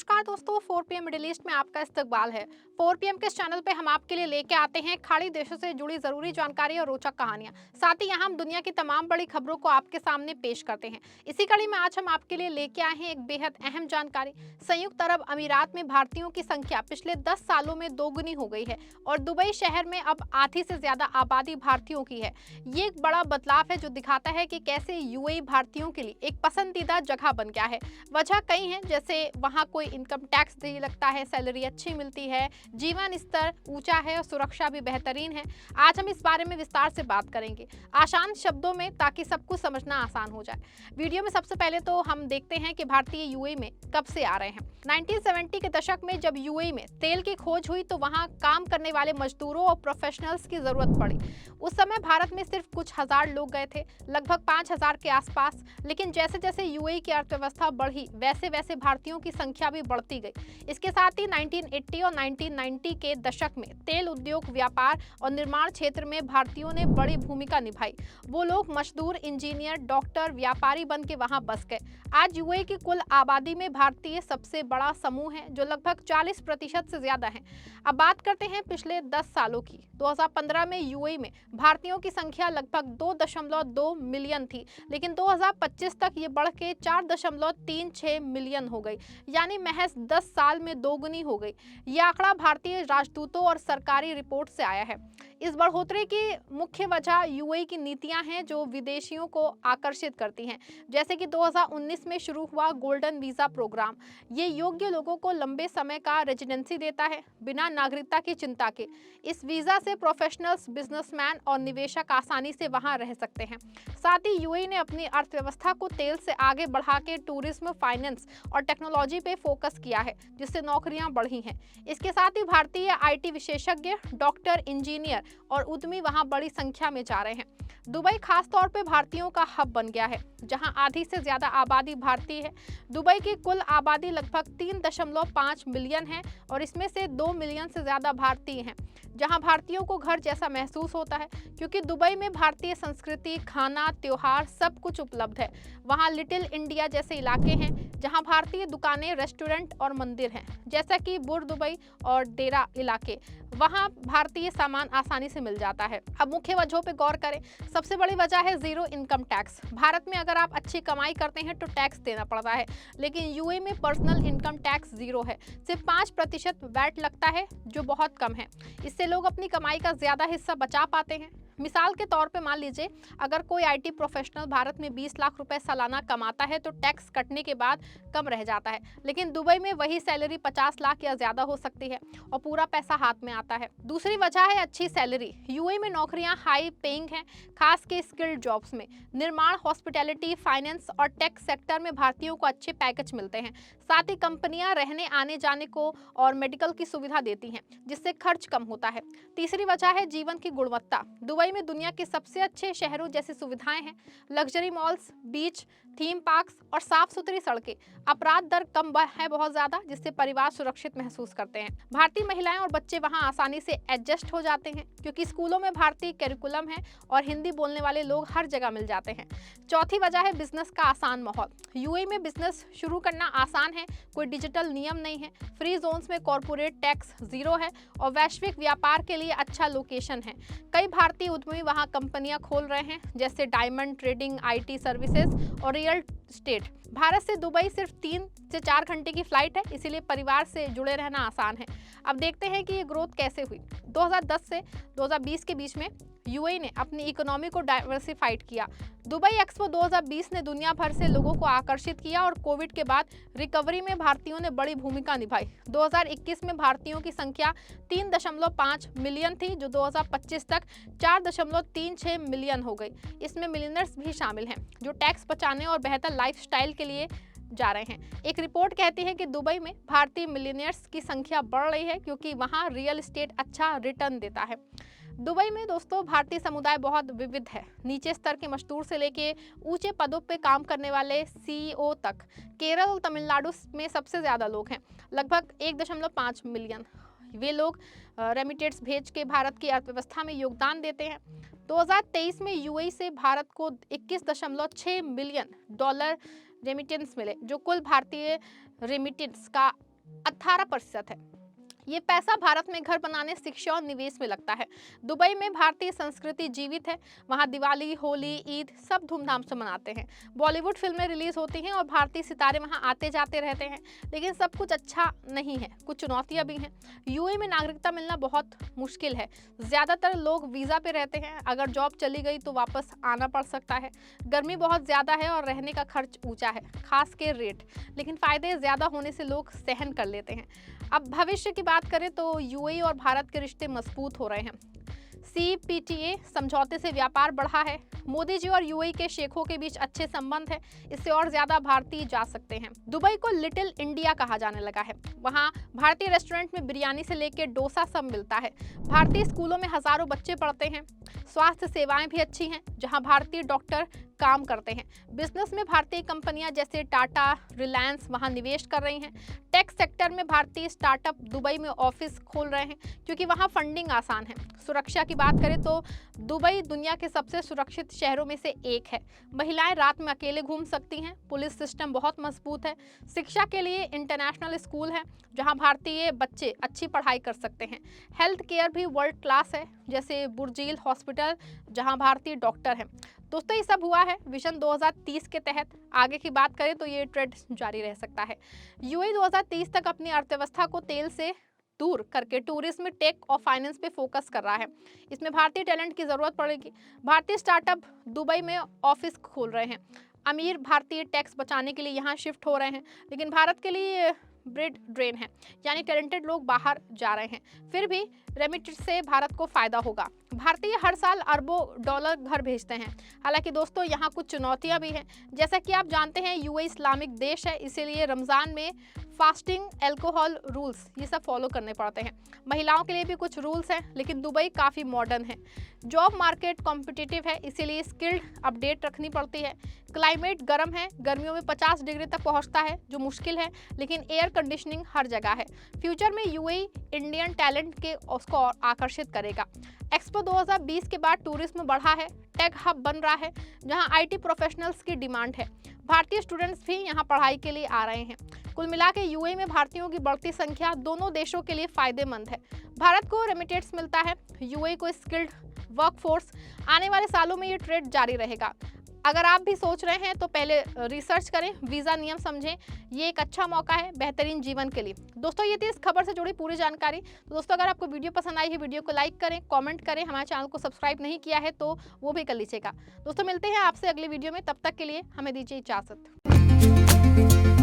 नमस्कार दोस्तों, 4 PM middle east में आपका इस्तकबाल है। 4 PM के इस चैनल पे हम आपके लिए लेके आते हैं खाड़ी देशों से जुड़ी जरूरी जानकारी और रोचक कहानियां। साथ ही यहाँ हम दुनिया की तमाम बड़ी खबरों को आपके सामने पेश करते हैं। इसी कड़ी में आज हम आपके लिए लेके आए हैं एक बेहद अहम जानकारी। संयुक्त अरब अमीरात में भारतीयों की संख्या पिछले 10 सालों में दोगुनी हो गई है और दुबई शहर में अब आधी से ज्यादा आबादी भारतीयों की है। ये एक बड़ा बदलाव है जो दिखाता है कि कैसे यूएई भारतीयों के लिए एक पसंदीदा जगह बन गया है। वजह कई हैं, जैसे वहाँ कोई इनकम टैक्स नहीं लगता है, सैलरी अच्छी मिलती है, जीवन स्तर ऊंचा है और सुरक्षा भी बेहतरीन है। आज हम इस बारे में विस्तार से बात करेंगे आसान शब्दों में, ताकि सब कुछ समझना आसान हो जाए। वीडियो में सबसे पहले तो हम देखते हैं कि भारतीय यूएई में कब से आ रहे हैं। 1970 के दशक में जब यूएई में तेल की खोज हुई तो वहाँ काम करने वाले मजदूरों और प्रोफेशनल्स की जरूरत पड़ी। उस समय भारत में सिर्फ कुछ हजार लोग गए थे, लगभग 5000 के आसपास। लेकिन जैसे जैसे यूएई की अर्थव्यवस्था बढ़ी वैसे वैसे भारतीयों की संख्या भी बढ़ती गई। इसके साथ ही 1980 और 1990 के दशक में तेल उद्योग, व्यापार और निर्माण क्षेत्र में भारतीयों ने बड़ी भूमिका निभाई। वो लोग मजदूर, इंजीनियर, डॉक्टर, व्यापारी बन के वहां बस गए। आज यूएई की कुल आबादी में भारतीय सबसे बड़ा समूह है, जो लगभग 40% से ज्यादा है। अब बात करते हैं पिछले 10 सालों की। 2015 में यूएई में भारतीयों की संख्या लगभग 2.2 मिलियन थी, लेकिन 2025 तक ये बढ़ के 4.36 मिलियन हो गई, यानी महज 10 साल में दोगुनी हो गई। यह आंकड़ा भारतीय राजदूतों और सरकारी रिपोर्ट से आया है। इस बढ़ोतरी की मुख्य वजह यूएई की नीतियां हैं जो विदेशियों को आकर्षित करती हैं, जैसे कि 2019 में शुरू हुआ गोल्डन वीजा प्रोग्राम। ये योग्य लोगों को लंबे समय का रेजिडेंसी देता है, बिना नागरिकता की चिंता के। इस वीजा से प्रोफेशनल्स, बिजनेसमैन और निवेशक आसानी से वहां रह सकते हैं। साथ ही यूएई ने अपनी अर्थव्यवस्था को तेल से आगे बढ़ा के टूरिज्म, फाइनेंस और टेक्नोलॉजी पे फोकस किया है, जिससे नौकरियां बढ़ी हैं। इसके साथ ही भारतीय आईटी विशेषज्ञ, डॉक्टर, इंजीनियर और उद्यमी वहां बड़ी संख्या में जा रहे हैं। दुबई खास तौर पे भारतीयों का हब बन गया है, जहां आधी से ज्यादा आबादी भारतीय है। दुबई की कुल आबादी लगभग 3.5 मिलियन है और इसमें से 2 मिलियन से ज्यादा भारतीय हैं, जहां भारतीयों को घर जैसा महसूस होता है, क्योंकि दुबई में भारतीय संस्कृति, खाना, त्योहार सब कुछ उपलब्ध है। वहां लिटिल इंडिया जैसे इलाके हैं, जहां भारतीय दुकानें, रेस्टोरेंट और मंदिर हैं, जैसा कि बुर दुबई और डेरा इलाके। वहां भारतीय सामान आसानी से मिल जाता है। अब मुख्य वजहों पे गौर करें। सबसे बड़ी वजह है जीरो इनकम टैक्स। भारत में अगर आप अच्छी कमाई करते हैं तो टैक्स देना पड़ता है, लेकिन यूएई में पर्सनल इनकम टैक्स जीरो है। सिर्फ 5% वैट लगता है, जो बहुत कम है। इससे लोग अपनी कमाई का ज्यादा हिस्सा बचा पाते हैं। मिसाल के तौर पे मान लीजिए, अगर कोई आईटी प्रोफेशनल भारत में 20 लाख रुपए सालाना कमाता है तो टैक्स कटने के बाद कम रह जाता है, लेकिन दुबई में वही सैलरी 50 लाख या ज्यादा हो सकती है और पूरा पैसा हाथ में आता है। दूसरी वजह है अच्छी सैलरी। यूएई में नौकरियां हाई पेइंग हैं, खास के स्किल्ड जॉब्स में। निर्माण, हॉस्पिटैलिटी, फाइनेंस और टेक सेक्टर में भारतीयों को अच्छे पैकेज मिलते हैं। साथ ही कंपनियां रहने, आने जाने को और मेडिकल की सुविधा देती हैं, जिससे खर्च कम होता है। तीसरी वजह है जीवन की गुणवत्ता। दुबई में दुनिया के सबसे अच्छे शहरों जैसी सुविधाएं हैं, लग्जरी मॉल्स, बीच, थीम पार्क्स और साफ सुथरी सड़कें। अपराध दर कम है बहुत ज्यादा, जिससे परिवार सुरक्षित महसूस करते हैं। भारतीय महिलाएं और बच्चे वहां आसानी से एडजस्ट हो जाते हैं, क्योंकि स्कूलों में भारतीय करिकुलम है और हिंदी बोलने वाले लोग हर जगह मिल जाते हैं। चौथी वजह है बिजनेस का आसान माहौल। यूएई में बिजनेस शुरू करना आसान है, कोई डिजिटल नियम नहीं है, फ्री जोन्स में कॉर्पोरेट टैक्स जीरो है और वैश्विक व्यापार के लिए अच्छा लोकेशन है। कई भारतीय उद्यमी वहां कंपनियां खोल रहे हैं, जैसे डायमंड ट्रेडिंग, आईटी सर्विसेज और रियल एस्टेट। भारत से दुबई सिर्फ 3 से 4 घंटे की फ्लाइट है, इसीलिए परिवार से जुड़े रहना आसान है। अब देखते हैं कि ये ग्रोथ कैसे हुई। 2010 से 2020 के बीच में यूएई ने अपनी इकोनॉमी को डाइवर्सिफाइड किया। दुबई एक्सपो 2020 ने दुनिया भर से लोगों को आकर्षित किया और कोविड के बाद रिकवरी में भारतीयों ने बड़ी भूमिका निभाई। 2021 में भारतीयों की संख्या 3.5 मिलियन थी, जो 2025 तक 4.36 मिलियन हो गई। इसमें मिलियनर्स भी शामिल हैं, जो टैक्स बचाने और बेहतर लाइफस्टाइल के लिए जा रहे हैं। एक रिपोर्ट कहती है कि दुबई में भारतीय मिलियनियर्स की संख्या बढ़ रही है, क्योंकि वहां रियल एस्टेट अच्छा रिटर्न देता है। दुबई में दोस्तों भारतीय समुदाय बहुत विविध है। नीचे स्तर के मजदूर से लेके ऊंचे पदों पे काम करने वाले सीईओ तक। केरल और तमिलनाडु में सबसे ज्यादा लोग हैं, लगभग 1.5 मिलियन। वे लोग रेमिटेंस भेज के भारत की अर्थव्यवस्था में योगदान देते हैं। 2023 में यूएई से भारत को 21.6 मिलियन डॉलर रेमिटेंस मिले, जो कुल भारतीय रेमिटेंस का 18% है। ये पैसा भारत में घर बनाने, शिक्षा और निवेश में लगता है। दुबई में भारतीय संस्कृति जीवित है। वहाँ दिवाली, होली, ईद सब धूमधाम से मनाते हैं। बॉलीवुड फिल्में रिलीज होती हैं और भारतीय सितारे वहाँ आते जाते रहते हैं। लेकिन सब कुछ अच्छा नहीं है, कुछ चुनौतियाँ भी हैं। यूएई में नागरिकता मिलना बहुत मुश्किल है। ज़्यादातर लोग वीज़ा पे रहते हैं। अगर जॉब चली गई तो वापस आना पड़ सकता है। गर्मी बहुत ज़्यादा है और रहने का खर्च ऊँचा है, खास के रेट। लेकिन फ़ायदे ज़्यादा होने से लोग सहन कर लेते हैं। अब भविष्य की बात करें तो यूएई और भारत के रिश्ते मजबूत हो रहे हैं। सीपीटीए समझौते से व्यापार बढ़ा है। मोदी जी और यूएई के शेखों के बीच अच्छे संबंध है। इससे और ज्यादा भारतीय जा सकते हैं। दुबई को लिटिल इंडिया कहा जाने लगा है। वहाँ भारतीय रेस्टोरेंट में बिरयानी से लेकर डोसा सब मिलता है। भारतीय स्कूलों में हजारों बच्चे पढ़ते हैं। स्वास्थ्य सेवाएं भी अच्छी हैं, जहां भारतीय डॉक्टर काम करते हैं। बिजनेस में भारतीय कंपनियां जैसे टाटा, रिलायंस वहां निवेश कर रही हैं। टेक सेक्टर में भारतीय स्टार्टअप दुबई में ऑफिस खोल रहे हैं, क्योंकि वहां फंडिंग आसान है। सुरक्षा की बात करें तो दुबई दुनिया के सबसे सुरक्षित शहरों में से एक है। महिलाएं रात में अकेले घूम सकती हैं। पुलिस सिस्टम बहुत मजबूत है। शिक्षा के लिए इंटरनेशनल स्कूल है, जहां भारतीय बच्चे अच्छी पढ़ाई कर सकते हैं। हेल्थ केयर भी वर्ल्ड क्लास है, जैसे बुर्जील हॉस्पिटल, जहां भारतीय डॉक्टर हैं। दोस्तों, ये सब हुआ है विजन 2030 के तहत। आगे की बात करें तो ये ट्रेंड जारी रह सकता है। यूएई 2030 तक अपनी अर्थव्यवस्था को तेल से दूर करके टूरिज्म, टेक और फाइनेंस पे फोकस कर रहा है। इसमें भारतीय टैलेंट की जरूरत पड़ेगी। भारतीय स्टार्टअप दुबई में ऑफिस खोल रहे हैं। अमीर भारतीय टैक्स बचाने के लिए यहाँ शिफ्ट हो रहे हैं। लेकिन भारत के लिए ब्रेड ड्रेन है, यानी टैलेंटेड लोग बाहर जा रहे हैं। फिर भी रेमिटेंस से भारत को फायदा होगा। भारतीय हर साल अरबों डॉलर घर भेजते हैं। हालांकि दोस्तों, यहाँ कुछ चुनौतियां भी हैं। जैसा कि आप जानते हैं, यूएई इस्लामिक देश है, इसीलिए रमज़ान में फास्टिंग, अल्कोहल रूल्स ये सब फॉलो करने पड़ते हैं। महिलाओं के लिए भी कुछ रूल्स हैं, लेकिन दुबई काफ़ी मॉडर्न है। जॉब मार्केट कॉम्पिटिटिव है, इसीलिए स्किल्ड अपडेट रखनी पड़ती है। क्लाइमेट गर्म है, गर्मियों में 50 डिग्री तक पहुंचता है, जो मुश्किल है, लेकिन एयर कंडीशनिंग हर जगह है। फ्यूचर में यूएई इंडियन टैलेंट के उसको और आकर्षित करेगा। एक्सपो 2020 के बाद टूरिज्म बढ़ा है। टेक हब बन रहा है, जहां आईटी प्रोफेशनल्स की डिमांड है। भारतीय स्टूडेंट्स भी यहां पढ़ाई के लिए आ रहे हैं। कुल मिला के यूएई में भारतीयों की बढ़ती संख्या दोनों देशों के लिए फायदेमंद है। भारत को रेमिटेंस मिलता है, यूएई को स्किल्ड वर्कफोर्स। आने वाले सालों में ये ट्रेंड जारी रहेगा। अगर आप भी सोच रहे हैं तो पहले रिसर्च करें, वीज़ा नियम समझें। ये एक अच्छा मौका है बेहतरीन जीवन के लिए। दोस्तों, ये थी इस खबर से जुड़ी पूरी जानकारी। तो दोस्तों, अगर आपको वीडियो पसंद आई है, वीडियो को लाइक करें, कमेंट करें। हमारे चैनल को सब्सक्राइब नहीं किया है तो वो भी कर लीजिएगा। दोस्तों, मिलते हैं आपसे अगले वीडियो में। तब तक के लिए हमें दीजिए इजाज़त।